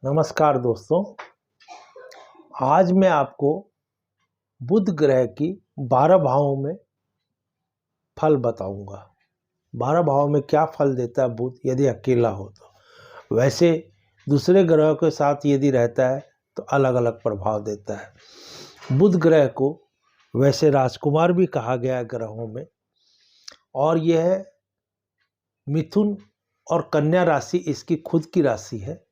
नमस्कार दोस्तों। आज मैं आपको बुध ग्रह की 12 भावों में फल बताऊंगा। 12 भावों में क्या फल देता है बुध यदि अकेला हो तो। वैसे दूसरे ग्रहों के साथ यदि रहता है तो अलग अलग प्रभाव देता है। बुध ग्रह को वैसे राजकुमार भी कहा गया है ग्रहों में, और यह मिथुन और कन्या राशि इसकी खुद की राशि है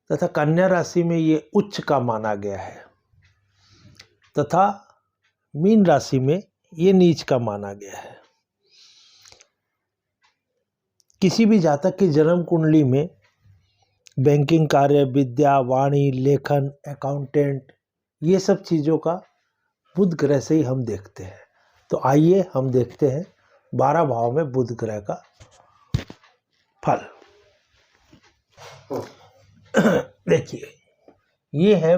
तथा कन्या राशि में ये उच्च का माना गया है तथा मीन राशि में ये नीच का माना गया है। किसी भी जातक की जन्म कुंडली में बैंकिंग कार्य, विद्या, वाणी, लेखन, अकाउंटेंट, ये सब चीज़ों का बुध ग्रह से ही हम देखते हैं। तो आइए हम देखते हैं 12 भाव में बुध ग्रह का फल। देखिए, ये है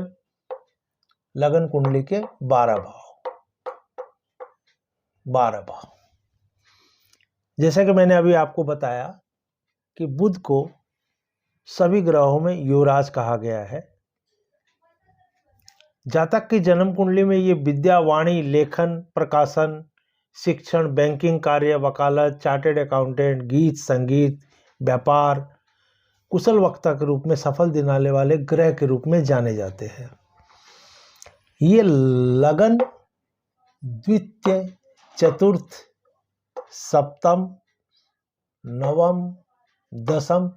लगन कुंडली के 12 भाव। 12 भाव जैसा कि मैंने अभी आपको बताया कि बुध को सभी ग्रहों में युवराज कहा गया है। जातक की जन्म कुंडली में ये विद्या, वाणी, लेखन, प्रकाशन, शिक्षण, बैंकिंग कार्य, वकालत, चार्टेड अकाउंटेंट, गीत, संगीत, व्यापार, कुशल वक्ता के रूप में सफल दिलाने वाले ग्रह के रूप में जाने जाते हैं। ये लगन, द्वितीय, चतुर्थ, सप्तम, नवम, दसम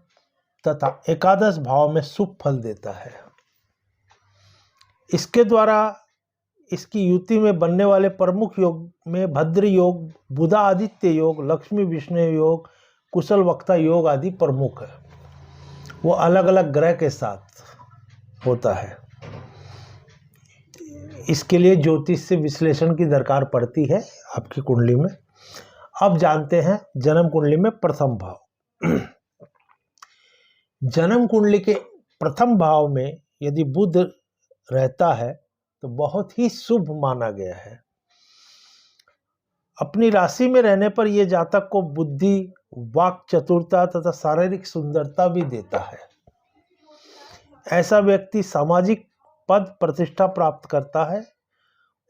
तथा एकादश भाव में शुभ फल देता है। इसके द्वारा इसकी युति में बनने वाले प्रमुख योग में भद्र योग, बुधादित्य योग, लक्ष्मी विष्णु योग, कुशल वक्ता योग आदि प्रमुख है। वो अलग अलग ग्रह के साथ होता है। इसके लिए ज्योतिष से विश्लेषण की दरकार पड़ती है आपकी कुंडली में। अब जानते हैं जन्म कुंडली में प्रथम भाव। जन्म कुंडली के प्रथम भाव में यदि बुध रहता है तो बहुत ही शुभ माना गया है। अपनी राशि में रहने पर यह जातक को बुद्धि, वाक चतुरता तथा शारीरिक सुंदरता भी देता है। ऐसा व्यक्ति सामाजिक पद प्रतिष्ठा प्राप्त करता है।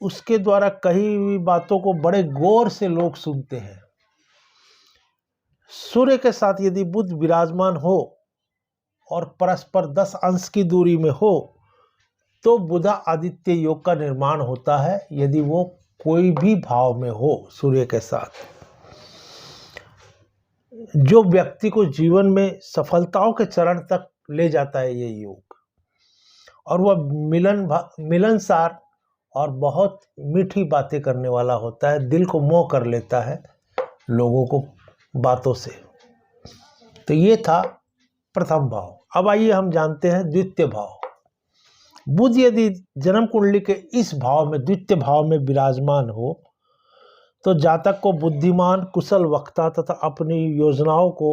उसके द्वारा कही हुई बातों को बड़े गौर से लोग सुनते हैं। सूर्य के साथ यदि बुध विराजमान हो और परस्पर 10 अंश की दूरी में हो तो बुधा आदित्य योग का निर्माण होता है। यदि वो कोई भी भाव में हो सूर्य के साथ, जो व्यक्ति को जीवन में सफलताओं के चरण तक ले जाता है ये योग, और वह मिलनसार और बहुत मीठी बातें करने वाला होता है। दिल को मोह कर लेता है लोगों को बातों से। तो ये था प्रथम भाव। अब आइए हम जानते हैं द्वितीय भाव। बुध यदि जन्म कुंडली के इस भाव में, द्वितीय भाव में विराजमान हो तो जातक को बुद्धिमान, कुशल वक्ता तथा अपनी योजनाओं को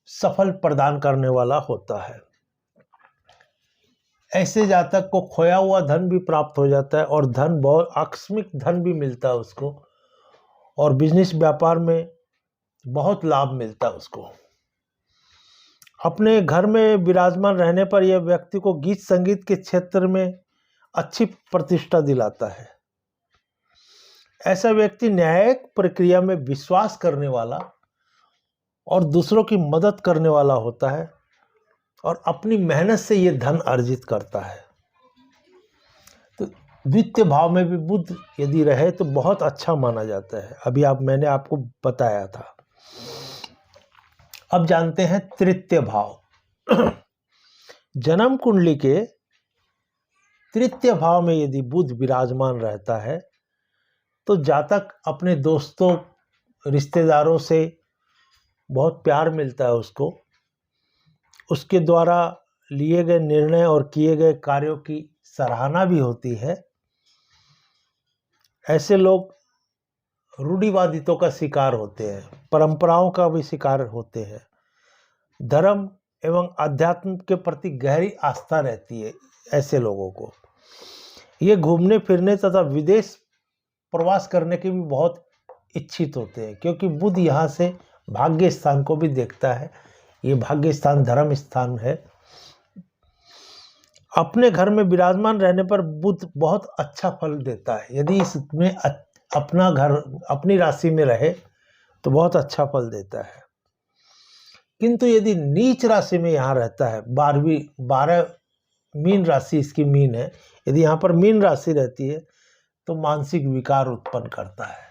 सफल प्रदान करने वाला होता है। ऐसे जातक को खोया हुआ धन भी प्राप्त हो जाता है और धन बहुत आकस्मिक धन भी मिलता है उसको, और बिजनेस व्यापार में बहुत लाभ मिलता है उसको। अपने घर में विराजमान रहने पर यह व्यक्ति को गीत संगीत के क्षेत्र में अच्छी प्रतिष्ठा दिलाता है। ऐसा व्यक्ति न्यायिक प्रक्रिया में विश्वास करने वाला और दूसरों की मदद करने वाला होता है और अपनी मेहनत से यह धन अर्जित करता है। तो द्वितीय भाव में भी बुध यदि रहे तो बहुत अच्छा माना जाता है। अभी मैंने आपको बताया था। अब जानते हैं तृतीय भाव। जन्म कुंडली के तृतीय भाव में यदि बुध विराजमान रहता है तो जातक अपने दोस्तों, रिश्तेदारों से बहुत प्यार मिलता है उसको। उसके द्वारा लिए गए निर्णय और किए गए कार्यों की सराहना भी होती है। ऐसे लोग रूढ़िवादितों का शिकार होते हैं, परंपराओं का भी शिकार होते हैं। धर्म एवं अध्यात्म के प्रति गहरी आस्था रहती है ऐसे लोगों को। ये घूमने फिरने तथा विदेश प्रवास करने के भी बहुत इच्छित होते हैं, क्योंकि बुध यहाँ से भाग्य स्थान को भी देखता है। ये भाग्य स्थान धर्म स्थान है। अपने घर में विराजमान रहने पर बुध बहुत अच्छा फल देता है। यदि इसमें अपना घर अपनी राशि में रहे तो बहुत अच्छा फल देता है। किंतु यदि नीच राशि में यहाँ रहता है, 12 मीन राशि इसकी मीन है, यदि यहाँ पर मीन राशि रहती है तो मानसिक विकार उत्पन्न करता है।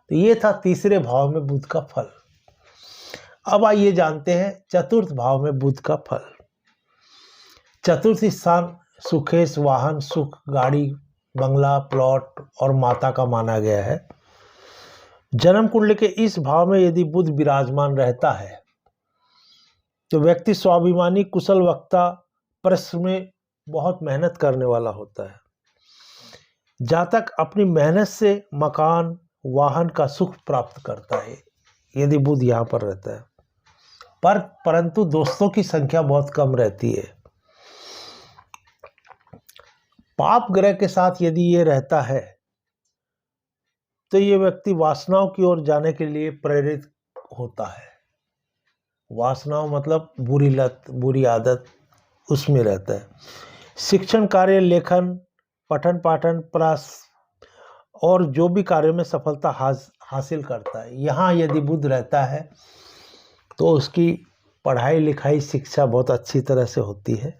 तो ये था तीसरे भाव में बुध का फल। अब आइए जानते हैं चतुर्थ भाव में बुध का फल। चतुर्थ स्थान सुखेश, वाहन, सुख, गाड़ी, बंगला, प्लॉट और माता का माना गया है। जन्म कुंडली के इस भाव में यदि बुध विराजमान रहता है तो व्यक्ति स्वाभिमानी, कुशल वक्ता, परिश्रम में बहुत मेहनत करने वाला होता है। जातक अपनी मेहनत से मकान, वाहन का सुख प्राप्त करता है यदि बुध यहाँ पर रहता है। परंतु दोस्तों की संख्या बहुत कम रहती है। पाप ग्रह के साथ यदि ये रहता है तो ये व्यक्ति वासनाओं की ओर जाने के लिए प्रेरित होता है। वासनाओं मतलब बुरी लत, बुरी आदत, उसमें रहता है। शिक्षण कार्य, लेखन, पठन पाठन, प्रयास और जो भी कार्य में सफलता हासिल करता है। यहाँ यदि बुध रहता है तो उसकी पढ़ाई लिखाई, शिक्षा बहुत अच्छी तरह से होती है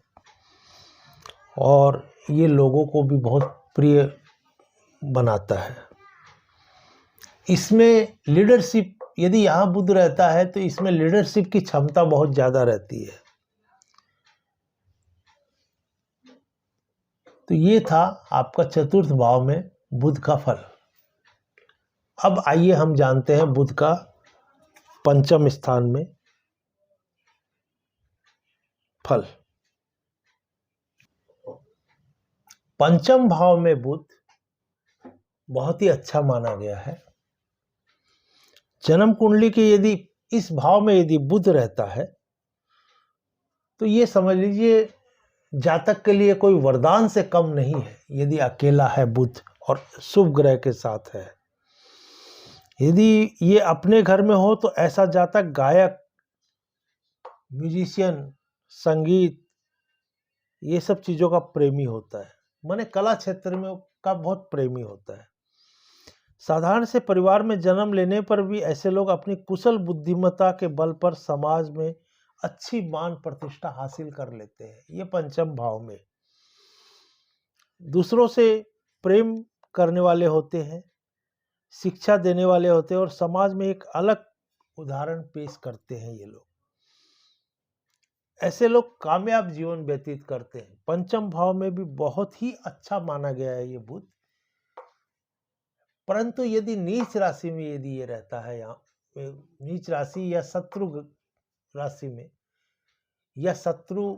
और ये लोगों को भी बहुत प्रिय बनाता है। इसमें लीडरशिप, यदि यहाँ बुध रहता है तो इसमें लीडरशिप की क्षमता बहुत ज़्यादा रहती है। तो ये था आपका चतुर्थ भाव में बुध का फल। अब आइए हम जानते हैं बुध का पंचम स्थान में फल। पंचम भाव में बुध बहुत ही अच्छा माना गया है। जन्म कुंडली के यदि इस भाव में यदि बुध रहता है तो ये समझ लीजिए जातक के लिए कोई वरदान से कम नहीं है। यदि अकेला है बुध और शुभ ग्रह के साथ है, यदि ये अपने घर में हो तो ऐसा जातक गायक, म्यूजिशियन, संगीत, ये सब चीज़ों का प्रेमी होता है। माने कला क्षेत्र में का बहुत प्रेमी होता है। साधारण से परिवार में जन्म लेने पर भी ऐसे लोग अपनी कुशल बुद्धिमत्ता के बल पर समाज में अच्छी मान प्रतिष्ठा हासिल कर लेते हैं। ये पंचम भाव में दूसरों से प्रेम करने वाले होते हैं, शिक्षा देने वाले होते हैं और समाज में एक अलग उदाहरण पेश करते हैं। ये लोग, ऐसे लोग कामयाब जीवन व्यतीत करते हैं। पंचम भाव में भी बहुत ही अच्छा माना गया है ये बुध। परंतु यदि नीच राशि में यदि ये रहता है, यहाँ नीच राशि या शत्रु राशि में या शत्रु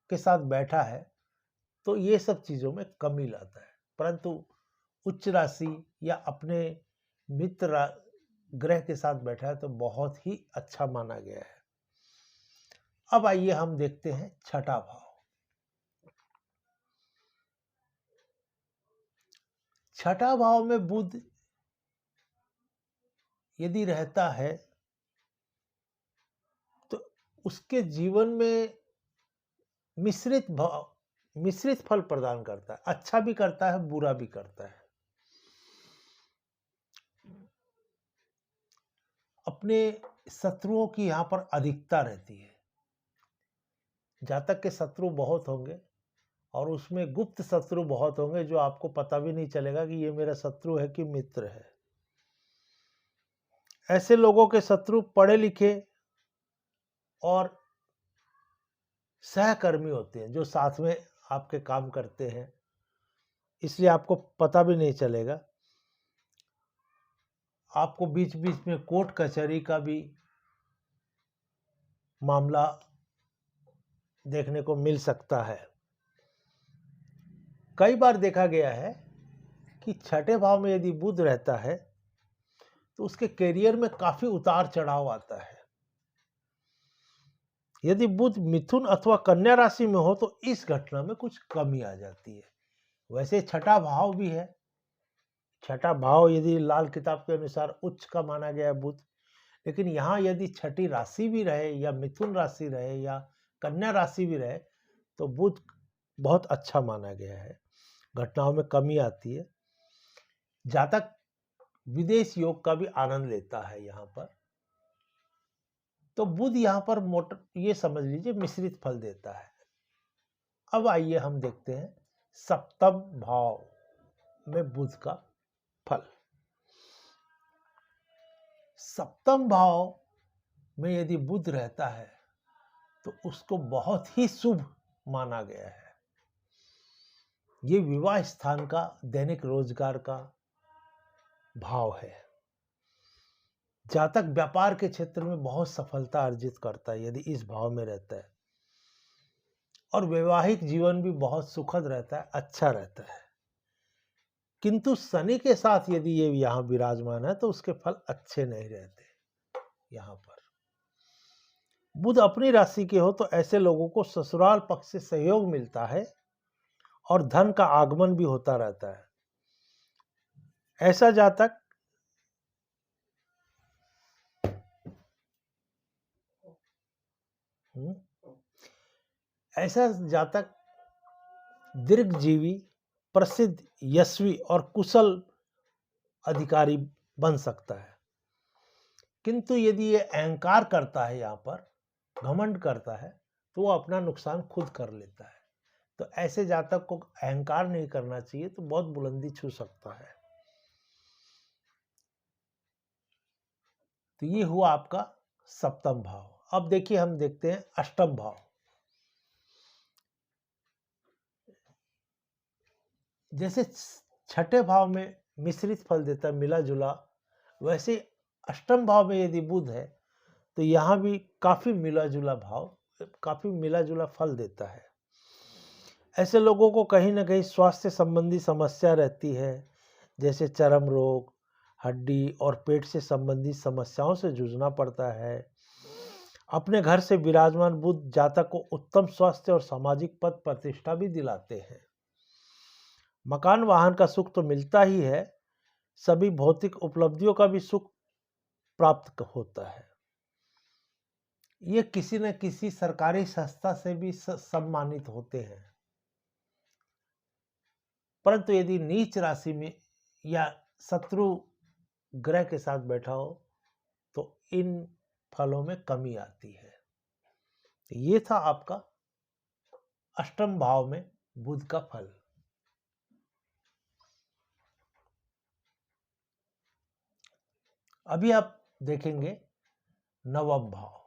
के साथ बैठा है तो ये सब चीज़ों में कमी लाता है। परंतु उच्च राशि या अपने मित्र ग्रह के साथ बैठा है तो बहुत ही अच्छा माना गया है। अब आइए हम देखते हैं छठा भाव। छठा भाव में बुध यदि रहता है तो उसके जीवन में मिश्रित फल प्रदान करता है। अच्छा भी करता है, बुरा भी करता है। अपने शत्रुओं की यहाँ पर अधिकता रहती है। जातक के शत्रु बहुत होंगे और उसमें गुप्त शत्रु बहुत होंगे जो आपको पता भी नहीं चलेगा कि ये मेरा शत्रु है कि मित्र है। ऐसे लोगों के शत्रु पढ़े लिखे और सहकर्मी होते हैं जो साथ में आपके काम करते हैं, इसलिए आपको पता भी नहीं चलेगा। आपको बीच बीच में कोर्ट कचहरी का भी मामला देखने को मिल सकता है। कई बार देखा गया है कि छठे भाव में यदि बुध रहता है तो उसके करियर में काफी उतार चढ़ाव आता है। यदि बुध मिथुन अथवा कन्या राशि में हो तो इस घटना में कुछ कमी आ जाती है। वैसे छठा भाव भी है। छठा भाव यदि लाल किताब के अनुसार उच्च का माना गया है बुध, लेकिन यहाँ यदि छठी राशि भी रहे या मिथुन राशि रहे या कन्या राशि भी रहे तो बुध बहुत अच्छा माना गया है, घटनाओं में कमी आती है। जातक विदेश योग का भी आनंद लेता है यहाँ पर। तो बुध यहाँ पर ये समझ लीजिए मिश्रित फल देता है। अब आइए हम देखते हैं सप्तम भाव में बुध का फल। सप्तम भाव में यदि बुध रहता है तो उसको बहुत ही शुभ माना गया है। ये विवाह स्थान का, दैनिक रोजगार का भाव है। जातक व्यापार के क्षेत्र में बहुत सफलता अर्जित करता है यदि इस भाव में रहता है, और वैवाहिक जीवन भी बहुत सुखद रहता है, अच्छा रहता है। किंतु शनि के साथ यदि ये यहाँ विराजमान है तो उसके फल अच्छे नहीं रहते। यहाँ पर बुध अपनी राशि के हो तो ऐसे लोगों को ससुराल पक्ष से सहयोग मिलता है और धन का आगमन भी होता रहता है। ऐसा जातक दीर्घजीवी, प्रसिद्ध, यशस्वी और कुशल अधिकारी बन सकता है। किंतु यदि ये अहंकार करता है, यहाँ पर घमंड करता है, तो वो अपना नुकसान खुद कर लेता है। तो ऐसे जातक को अहंकार नहीं करना चाहिए, तो बहुत बुलंदी छू सकता है। तो ये हुआ आपका सप्तम भाव। अब देखिए हम देखते हैं अष्टम भाव। जैसे छठे भाव में मिश्रित फल देता है, मिला जुला, वैसे अष्टम भाव में यदि बुध है तो यहाँ भी काफी मिला जुला फल देता है। ऐसे लोगों को कहीं ना कहीं स्वास्थ्य संबंधी समस्या रहती है, जैसे चर्म रोग, हड्डी और पेट से संबंधित समस्याओं से जूझना पड़ता है। अपने घर से विराजमान बुध जातक को उत्तम स्वास्थ्य और सामाजिक पद प्रतिष्ठा भी दिलाते हैं। मकान वाहन का सुख तो मिलता ही है, सभी भौतिक उपलब्धियों का भी सुख प्राप्त होता है। ये किसी न किसी सरकारी संस्था से भी सम्मानित होते हैं। परंतु यदि नीच राशि में या शत्रु ग्रह के साथ बैठा हो तो इन फलों में कमी आती है। ये था आपका अष्टम भाव में बुध का फल। अभी आप देखेंगे नवम भाव।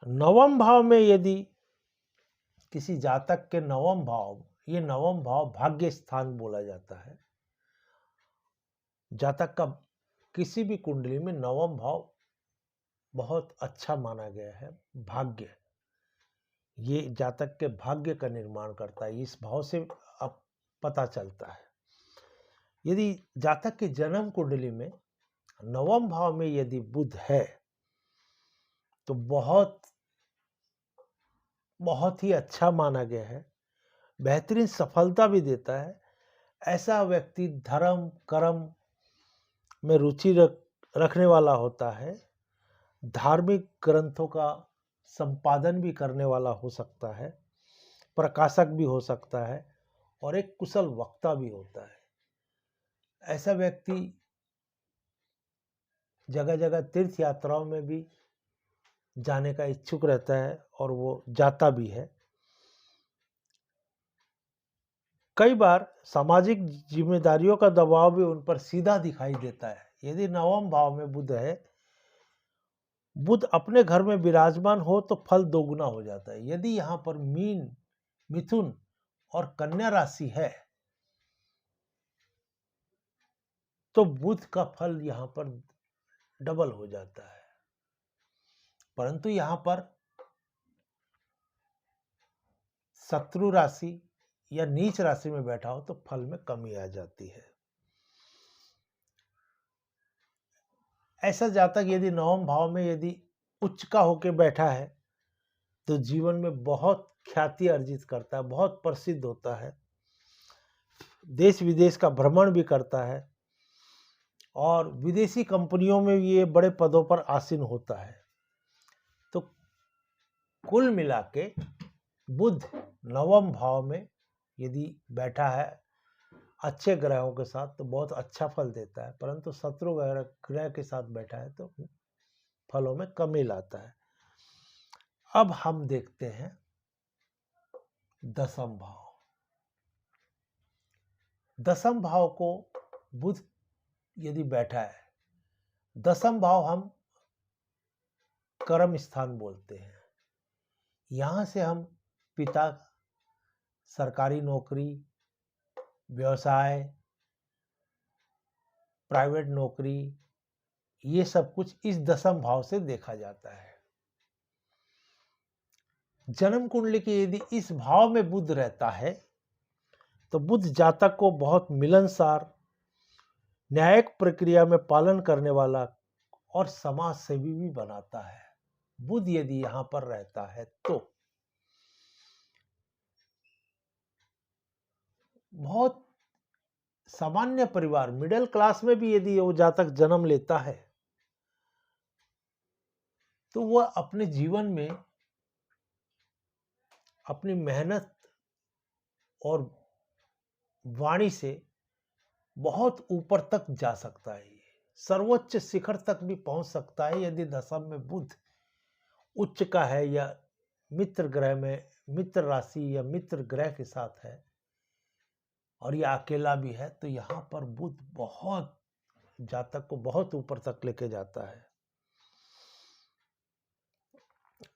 नवम भाव में यदि किसी जातक के नवम भाव, ये नवम भाव भाग्य स्थान बोला जाता है। जातक का किसी भी कुंडली में नवम भाव बहुत अच्छा माना गया है। भाग्य, ये जातक के भाग्य का निर्माण करता है, इस भाव से अब पता चलता है। यदि जातक के जन्म कुंडली में नवम भाव में यदि बुध है तो बहुत ही अच्छा माना गया है, बेहतरीन सफलता भी देता है। ऐसा व्यक्ति धर्म कर्म में रुचि रखने वाला होता है, धार्मिक ग्रंथों का संपादन भी करने वाला हो सकता है, प्रकाशक भी हो सकता है और एक कुशल वक्ता भी होता है। ऐसा व्यक्ति जगह जगह तीर्थ यात्राओं में भी जाने का इच्छुक रहता है और वो जाता भी है। कई बार सामाजिक जिम्मेदारियों का दबाव भी उन पर सीधा दिखाई देता है। यदि नवम भाव में बुध है, बुध अपने घर में विराजमान हो तो फल दोगुना हो जाता है। यदि यहाँ पर मीन, मिथुन और कन्या राशि है तो बुध का फल यहाँ पर डबल हो जाता है। परंतु यहाँ पर शत्रु राशि या नीच राशि में बैठा हो तो फल में कमी आ जाती है। ऐसा जातक यदि नवम भाव में यदि उच्च का होकर बैठा है तो जीवन में बहुत ख्याति अर्जित करता है, बहुत प्रसिद्ध होता है, देश विदेश का भ्रमण भी करता है और विदेशी कंपनियों में भी ये बड़े पदों पर आसीन होता है। तो कुल मिला के बुध नवम भाव में यदि बैठा है अच्छे ग्रहों के साथ तो बहुत अच्छा फल देता है, परंतु शत्रु ग्रह के साथ बैठा है तो फलों में कमी लाता है। अब हम देखते हैं दसम भाव। दसम भाव को बुध यदि बैठा है, दसम भाव हम कर्म स्थान बोलते हैं। यहां से हम पिता, सरकारी नौकरी, व्यवसाय, प्राइवेट नौकरी, ये सब कुछ इस दसम भाव से देखा जाता है। जन्म कुंडली के यदि इस भाव में बुध रहता है तो बुध जातक को बहुत मिलनसार, न्यायिक प्रक्रिया में पालन करने वाला और समाज सेवी भी बनाता है। बुध यदि यहां पर रहता है तो बहुत सामान्य परिवार, मिडिल क्लास में भी यदि वो जातक जन्म लेता है तो वह अपने जीवन में अपनी मेहनत और वाणी से बहुत ऊपर तक जा सकता है, सर्वोच्च शिखर तक भी पहुंच सकता है यदि दशम में बुध उच्च का है या मित्र ग्रह में, मित्र राशि या मित्र ग्रह के साथ है और यह अकेला भी है तो यहां पर बुध बहुत जातक को बहुत ऊपर तक लेके जाता है।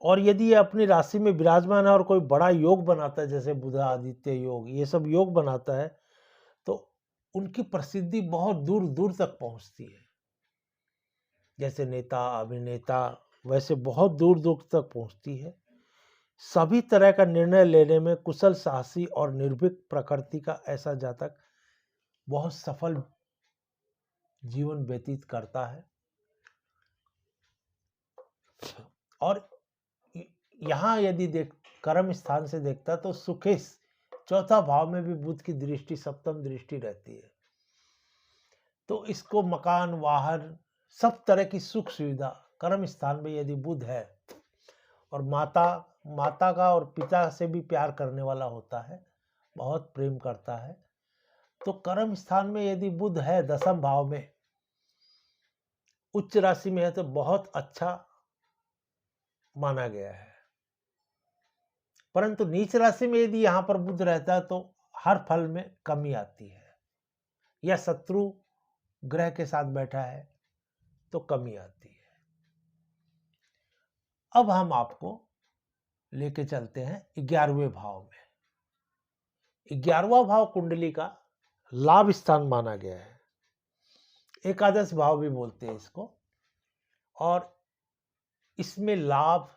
और यदि ये अपनी राशि में विराजमान है और कोई बड़ा योग बनाता है जैसे बुधा आदित्य योग, ये सब योग बनाता है तो उनकी प्रसिद्धि बहुत दूर दूर तक पहुंचती है। जैसे नेता, अभिनेता, वैसे बहुत दूर दूर तक पहुंचती है। सभी तरह का निर्णय लेने में कुशल, साहसी और निर्भीक प्रकृति का ऐसा जातक बहुत सफल जीवन व्यतीत करता है। और यहां यदि कर्म स्थान से देखता तो सुखेश चौथा भाव में भी बुध की दृष्टि, सप्तम दृष्टि रहती है तो इसको मकान, वाहन, सब तरह की सुख सुविधा कर्म स्थान में यदि बुध है और माता का और पिता से भी प्यार करने वाला होता है, बहुत प्रेम करता है, तो कर्म स्थान में यदि बुध है दसम भाव में, उच्च राशि में है तो बहुत अच्छा माना गया है। परंतु नीच राशि में यदि यहां पर बुध रहता है तो हर फल में कमी आती है, या शत्रु ग्रह के साथ बैठा है तो कमी आती है। अब हम आपको लेके चलते हैं 11वें भाव में। 11वां भाव कुंडली का लाभ स्थान माना गया है, एकादश भाव भी बोलते हैं इसको, और इसमें लाभ,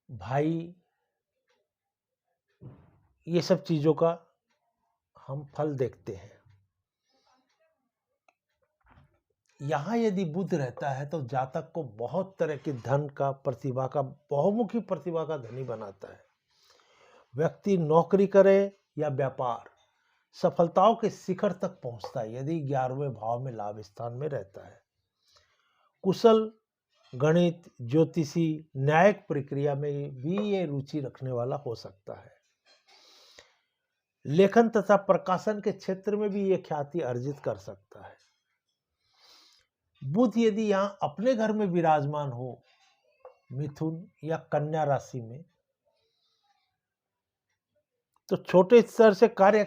भाई, ये सब चीजों का हम फल देखते हैं। यहां यदि बुध रहता है तो जातक को बहुत तरह की धन का, प्रतिभा का, बहुमुखी प्रतिभा का धनी बनाता है। व्यक्ति नौकरी करे या व्यापार, सफलताओं के शिखर तक पहुंचता है यदि 11वें भाव में लाभ स्थान में रहता है। कुशल, गणित, ज्योतिषी, न्यायिक प्रक्रिया में भी ये रुचि रखने वाला हो सकता है। लेखन तथा प्रकाशन के क्षेत्र में भी ये ख्याति अर्जित कर सकता है। बुध यदि यहां अपने घर में विराजमान हो, मिथुन या कन्या राशि में, तो छोटे स्तर से कार्य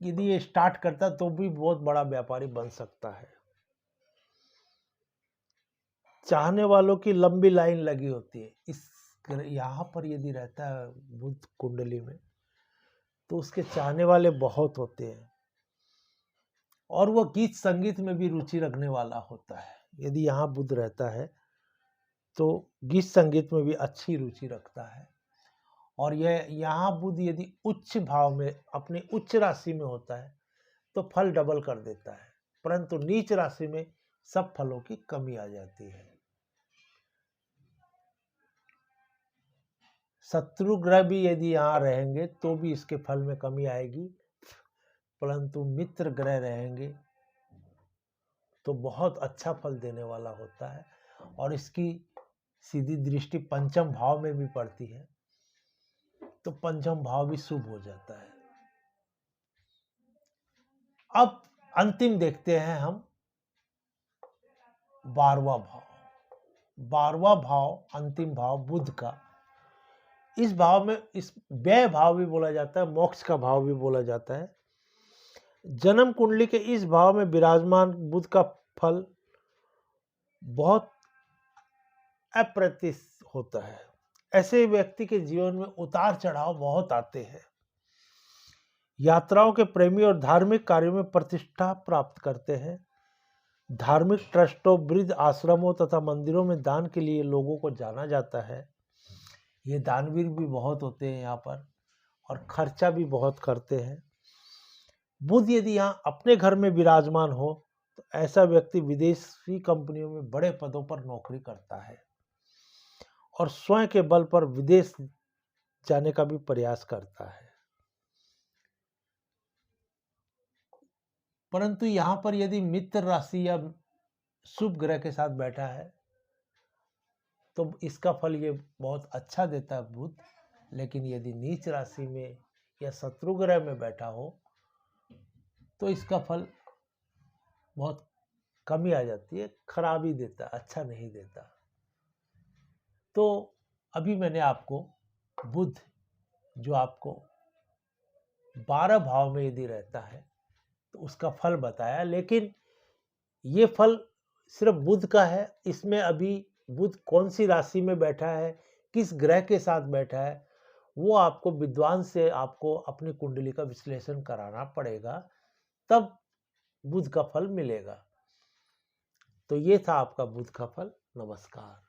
यदि ये स्टार्ट करता तो भी बहुत बड़ा व्यापारी बन सकता है। चाहने वालों की लंबी लाइन लगी होती है। इस यहां पर यदि रहता है बुध कुंडली में तो उसके चाहने वाले बहुत होते हैं और वो गीत संगीत में भी रुचि रखने वाला होता है। यदि यहाँ बुध रहता है तो गीत संगीत में भी अच्छी रुचि रखता है। और यह यहाँ बुध यदि उच्च भाव में, अपनी उच्च राशि में होता है तो फल डबल कर देता है, परंतु नीच राशि में सब फलों की कमी आ जाती है। शत्रु ग्रह भी यदि यहाँ रहेंगे तो भी इसके फल में कमी आएगी, परंतु मित्र ग्रह रहेंगे तो बहुत अच्छा फल देने वाला होता है और इसकी सीधी दृष्टि पंचम भाव में भी पड़ती है तो पंचम भाव भी शुभ हो जाता है। अब अंतिम देखते हैं हम 12वां भाव। 12वां भाव अंतिम भाव बुध का, इस भाव में इस व्यय भाव भी बोला जाता है, मोक्ष का भाव भी बोला जाता है। जन्म कुंडली के इस भाव में विराजमान बुध का फल बहुत अप्रत्याशित होता है। ऐसे व्यक्ति के जीवन में उतार चढ़ाव बहुत आते हैं। यात्राओं के प्रेमी और धार्मिक कार्यों में प्रतिष्ठा प्राप्त करते हैं। धार्मिक ट्रस्टों, वृद्ध आश्रमों तथा मंदिरों में दान के लिए लोगों को जाना जाता है। ये दानवीर भी बहुत होते हैं यहाँ पर और खर्चा भी बहुत करते हैं। बुध यदि यहाँ अपने घर में विराजमान हो तो ऐसा व्यक्ति विदेशी कंपनियों में बड़े पदों पर नौकरी करता है और स्वयं के बल पर विदेश जाने का भी प्रयास करता है। परंतु यहाँ पर यदि मित्र राशि या शुभ ग्रह के साथ बैठा है तो इसका फल ये बहुत अच्छा देता है बुध। लेकिन यदि नीच राशि में या शत्रु ग्रह में बैठा हो तो इसका फल बहुत कमी आ जाती है, खराब ही देता, अच्छा नहीं देता। तो अभी मैंने आपको बुध जो आपको 12 भाव में यदि रहता है तो उसका फल बताया, लेकिन ये फल सिर्फ बुध का है। इसमें अभी बुध कौन सी राशि में बैठा है, किस ग्रह के साथ बैठा है, वो आपको विद्वान से आपको अपनी कुंडली का विश्लेषण कराना पड़ेगा, तब बुध का फल मिलेगा। तो ये था आपका बुध का फल। नमस्कार।